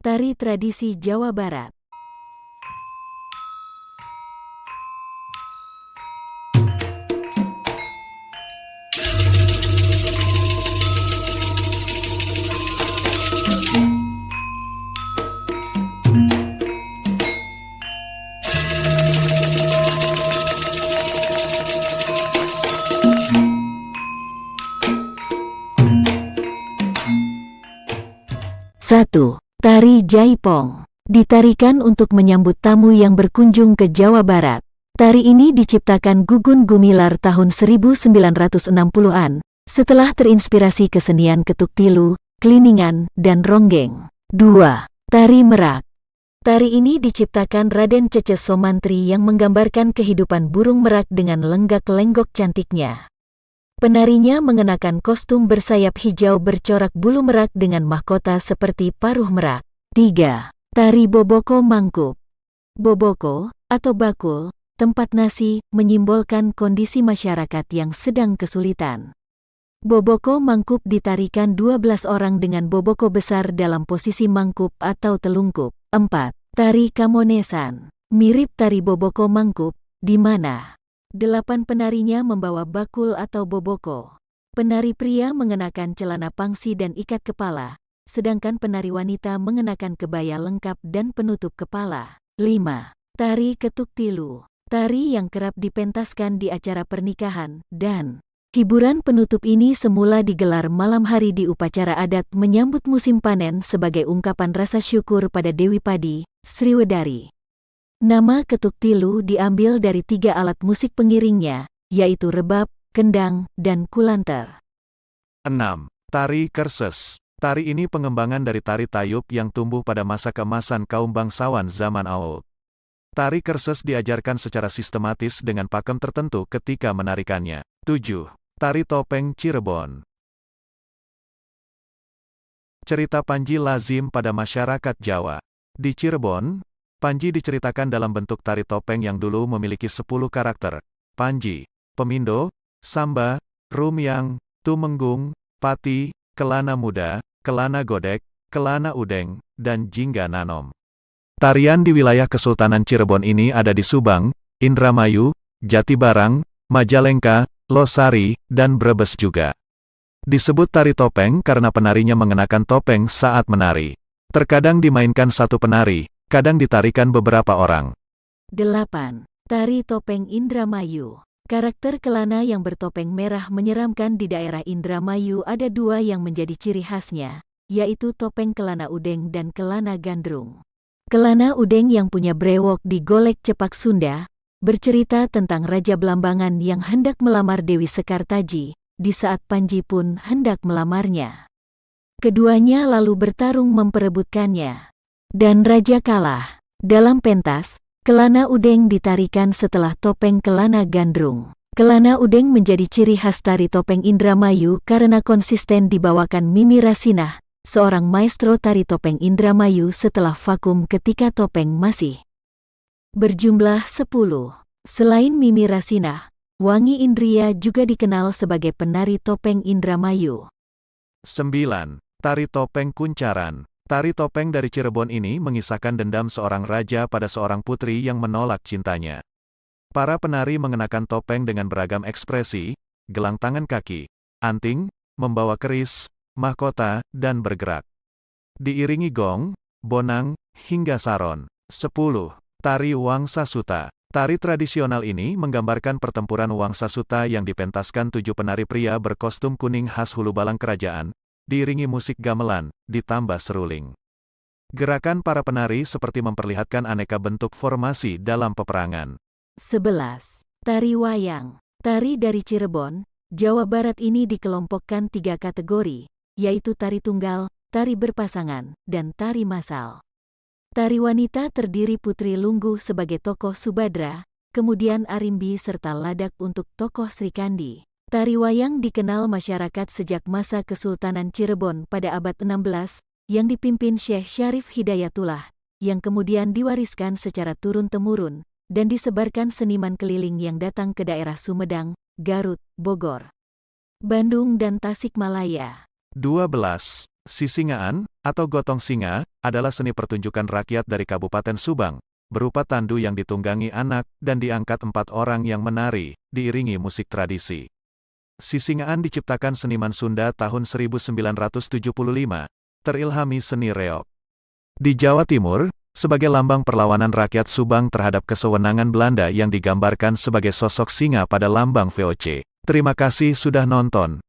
Tari tradisi Jawa Barat. Satu. Tari Jaipong. Ditarikan untuk menyambut tamu yang berkunjung ke Jawa Barat. Tari ini diciptakan Gugun Gumilar tahun 1960-an, setelah terinspirasi kesenian ketuk tilu, kliningan, dan ronggeng. 2. Tari Merak. Tari ini diciptakan Raden Cece Somantri yang menggambarkan kehidupan burung merak dengan lenggak-lenggok cantiknya. Penarinya mengenakan kostum bersayap hijau bercorak bulu merak dengan mahkota seperti paruh merak. 3. Tari Boboko Mangkup. Boboko, atau bakul, tempat nasi, menyimbolkan kondisi masyarakat yang sedang kesulitan. Boboko Mangkup ditarikan 12 orang dengan boboko besar dalam posisi mangkup atau telungkup. 4. Tari Kamonesan. Mirip tari Boboko Mangkup, di mana 8 penarinya membawa bakul atau boboko. Penari pria mengenakan celana pangsi dan ikat kepala, sedangkan penari wanita mengenakan kebaya lengkap dan penutup kepala. 5. Tari Ketuk Tilu. Tari yang kerap dipentaskan di acara pernikahan dan hiburan penutup ini semula digelar malam hari di upacara adat menyambut musim panen sebagai ungkapan rasa syukur pada Dewi Padi, Sriwedari. Nama ketuk tilu diambil dari 3 alat musik pengiringnya, yaitu rebab, kendang, dan kulanter. 6. Tari Kerses. Tari ini pengembangan dari tari tayub yang tumbuh pada masa keemasan kaum bangsawan zaman awal. Tari Kerses diajarkan secara sistematis dengan pakem tertentu ketika menarikannya. 7. Tari Topeng Cirebon. Cerita Panji lazim pada masyarakat Jawa. Di Cirebon, Panji diceritakan dalam bentuk tari topeng yang dulu memiliki 10 karakter: Panji, Pemindo, Samba, Rumyang, Tumenggung, Pati, Kelana Muda, Kelana Godek, Kelana Udeng, dan Jingga Nanom. Tarian di wilayah Kesultanan Cirebon ini ada di Subang, Indramayu, Jatibarang, Majalengka, Losari, dan Brebes juga. Disebut tari topeng karena penarinya mengenakan topeng saat menari. Terkadang dimainkan satu penari, kadang ditarikan beberapa orang. 8. Tari Topeng Indramayu. Karakter kelana yang bertopeng merah menyeramkan di daerah Indramayu ada 2 yang menjadi ciri khasnya, yaitu topeng kelana udeng dan kelana gandrung. Kelana udeng yang punya brewok di Golek Cepak Sunda, bercerita tentang Raja Blambangan yang hendak melamar Dewi Sekartaji, di saat Panji pun hendak melamarnya. Keduanya lalu bertarung memperebutkannya. Dan Raja kalah. Dalam pentas, kelana udeng ditarikan setelah topeng kelana gandrung. Kelana udeng menjadi ciri khas tari topeng Indramayu karena konsisten dibawakan Mimi Rasinah, seorang maestro tari topeng Indramayu setelah vakum ketika topeng masih berjumlah 10. Selain Mimi Rasinah, Wangi Indria juga dikenal sebagai penari topeng Indramayu. 9. Tari Topeng Kuncaran. Tari topeng dari Cirebon ini mengisahkan dendam seorang raja pada seorang putri yang menolak cintanya. Para penari mengenakan topeng dengan beragam ekspresi, gelang tangan kaki, anting, membawa keris, mahkota, dan bergerak. Diiringi gong, bonang, hingga saron. 10. Tari Wangsa Suta. Tari tradisional ini menggambarkan pertempuran Wangsa Suta yang dipentaskan 7 penari pria berkostum kuning khas hulu balang kerajaan, diiringi musik gamelan, ditambah seruling. Gerakan para penari seperti memperlihatkan aneka bentuk formasi dalam peperangan. 11. Tari Wayang. Tari dari Cirebon, Jawa Barat ini dikelompokkan 3 kategori, yaitu tari tunggal, tari berpasangan, dan tari massal. Tari wanita terdiri Putri Lungguh sebagai tokoh Subadra, kemudian Arimbi serta Ladak untuk tokoh Srikandi. Tari wayang dikenal masyarakat sejak masa Kesultanan Cirebon pada abad 16, yang dipimpin Syekh Syarif Hidayatullah, yang kemudian diwariskan secara turun-temurun, dan disebarkan seniman keliling yang datang ke daerah Sumedang, Garut, Bogor, Bandung dan Tasikmalaya. 12. Sisingaan, atau gotong singa, adalah seni pertunjukan rakyat dari Kabupaten Subang, berupa tandu yang ditunggangi anak dan diangkat 4 orang yang menari, diiringi musik tradisi. Sisingaan diciptakan seniman Sunda tahun 1975, terilhami seni reog. Di Jawa Timur, sebagai lambang perlawanan rakyat Subang terhadap kesewenangan Belanda yang digambarkan sebagai sosok singa pada lambang VOC. Terima kasih sudah nonton.